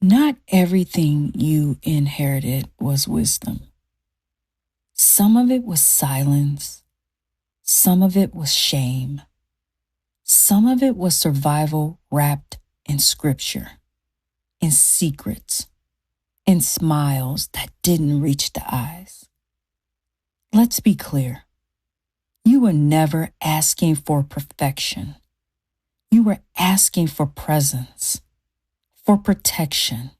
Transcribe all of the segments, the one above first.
Not everything you inherited was wisdom. Some of it was silence. Some of it was shame. Some of it was survival wrapped in scripture, in secrets, in smiles that didn't reach the eyes. Let's be clear. You were never asking for perfection. You were asking for presence, for protection,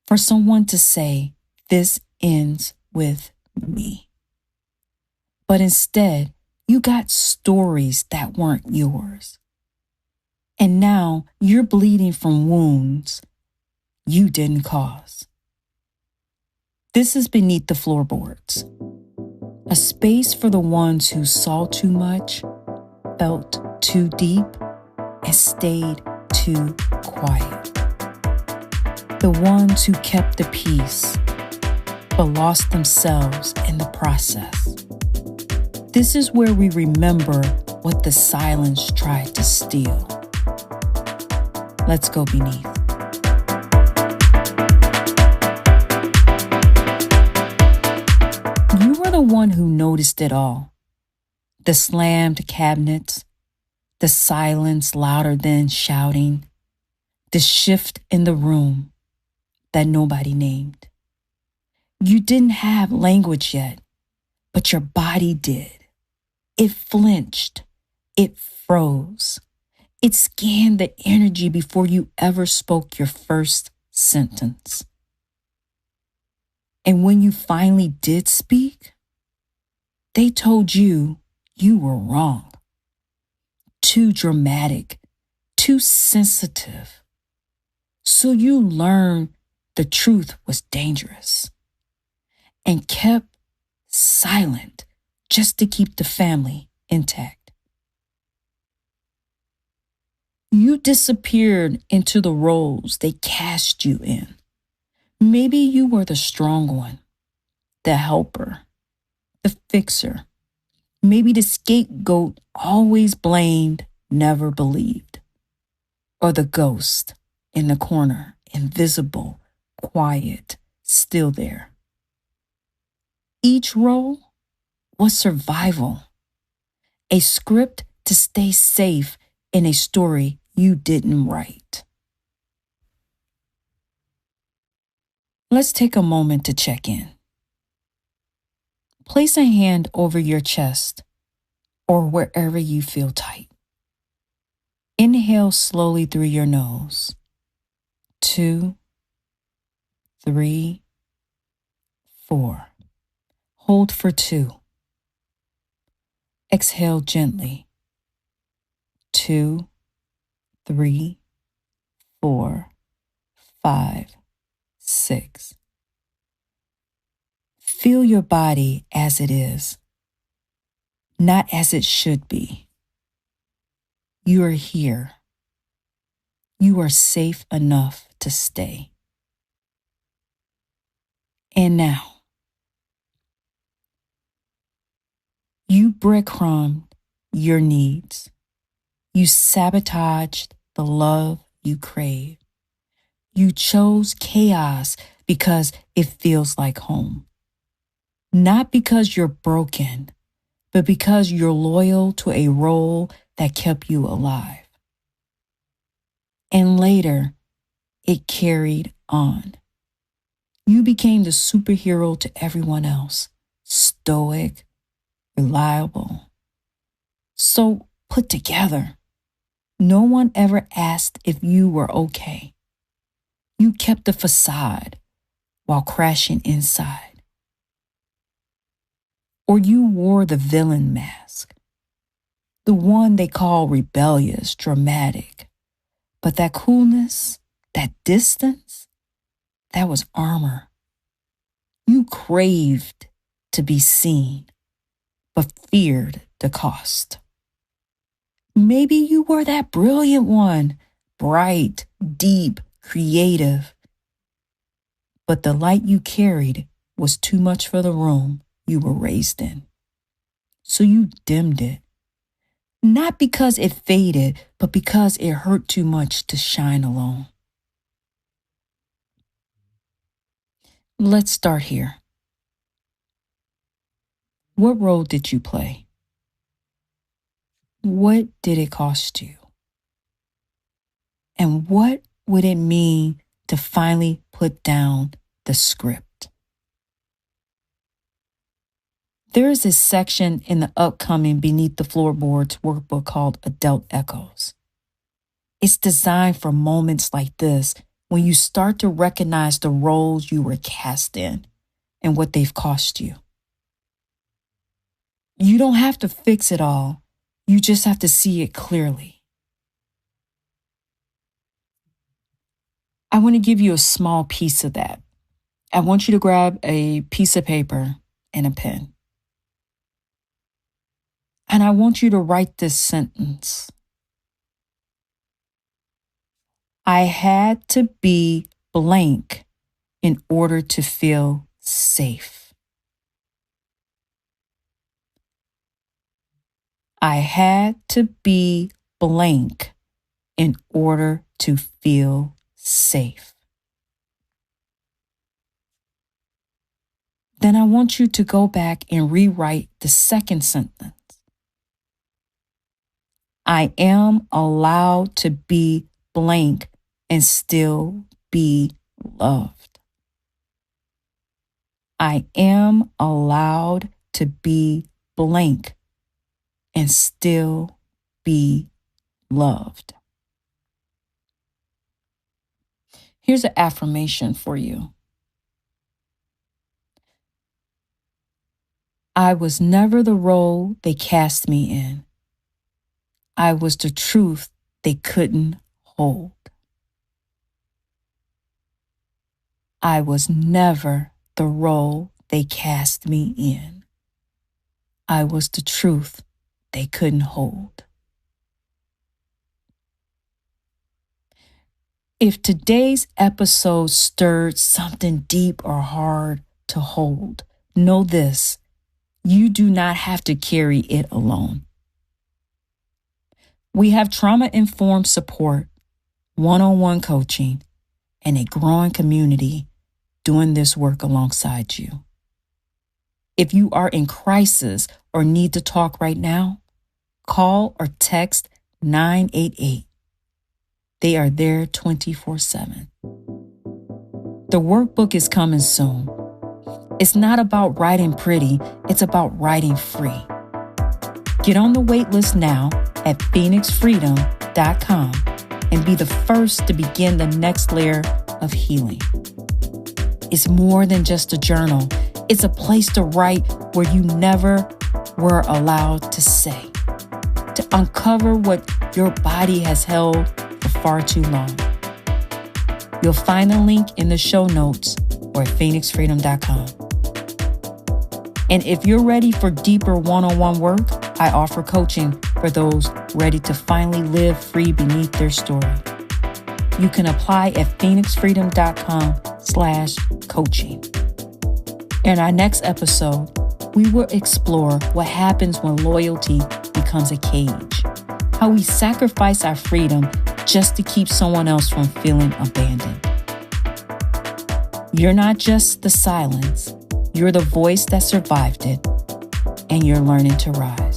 for someone to say, this ends with me. But instead, you got stories that weren't yours. And now you're bleeding from wounds you didn't cause. This is Beneath the Floorboards, a space for the ones who saw too much, felt too deep, and stayed too quiet. The ones who kept the peace, but lost themselves in the process. This is where we remember what the silence tried to steal. Let's go beneath. You were the one who noticed it all. The slammed cabinets, the silence louder than shouting, the shift in the room that nobody named. You didn't have language yet, but your body did. It flinched. It froze. It scanned the energy before you ever spoke your first sentence. And when you finally did speak, they told you you were wrong. Too dramatic, too sensitive. So you learned the truth was dangerous and kept silent just to keep the family intact. You disappeared into the roles they cast you in. Maybe you were the strong one, the helper, the fixer. Maybe the scapegoat, always blamed, never believed. Or the ghost in the corner, invisible, quiet, still there. Each role was survival, a script to stay safe in a story you didn't write. Let's take a moment to check in. Place a hand over your chest or wherever you feel tight. Inhale slowly through your nose. 2, 3, 4. Hold for 2. Exhale gently. 2, 3, 4, 5, 6. Feel your body as it is, not as it should be. You are here. You are safe enough to stay. And now, you breadcrumbed your needs. You sabotaged the love you crave. You chose chaos because it feels like home. Not because you're broken, but because you're loyal to a role that kept you alive. And later, it carried on. You became the superhero to everyone else, stoic, reliable, so put together. No one ever asked if you were okay. You kept the facade while crashing inside. Or you wore the villain mask, the one they call rebellious, dramatic. But that coolness, that distance, that was armor. You craved to be seen, but feared the cost. Maybe you were that brilliant one, bright, deep, creative. But the light you carried was too much for the room you were raised in. So you dimmed it. Not because it faded, but because it hurt too much to shine alone. Let's start here. What role did you play? What did it cost you? And what would it mean to finally put down the script? There is a section in the upcoming Beneath the Floorboards workbook called Adult Echoes. It's designed for moments like this when you start to recognize the roles you were cast in and what they've cost you. You don't have to fix it all. You just have to see it clearly. I want to give you a small piece of that. I want you to grab a piece of paper and a pen. And I want you to write this sentence. I had to be blank in order to feel safe. I had to be blank in order to feel safe. Then I want you to go back and rewrite the second sentence. I am allowed to be blank and still be loved. I am allowed to be blank and still be loved. Here's an affirmation for you. I was never the role they cast me in. I was the truth they couldn't hold. I was never the role they cast me in. I was the truth they couldn't hold. If today's episode stirred something deep or hard to hold, know this: you do not have to carry it alone. We have trauma-informed support, one-on-one coaching, and a growing community doing this work alongside you. If you are in crisis or need to talk right now, call or text 988. They are there 24/7. The workbook is coming soon. It's not about writing pretty, it's about writing free. Get on the wait list now at phoenixfreedom.com and be the first to begin the next layer of healing. It's more than just a journal. It's a place to write where you never were allowed to say, to uncover what your body has held for far too long. You'll find a link in the show notes or at phoenixfreedom.com. And if you're ready for deeper one-on-one work, I offer coaching for those ready to finally live free beneath their story. You can apply at phoenixfreedom.com/coaching. In our next episode, we will explore what happens when loyalty becomes a cage, how we sacrifice our freedom just to keep someone else from feeling abandoned. You're not just the silence, you're the voice that survived it, and you're learning to rise.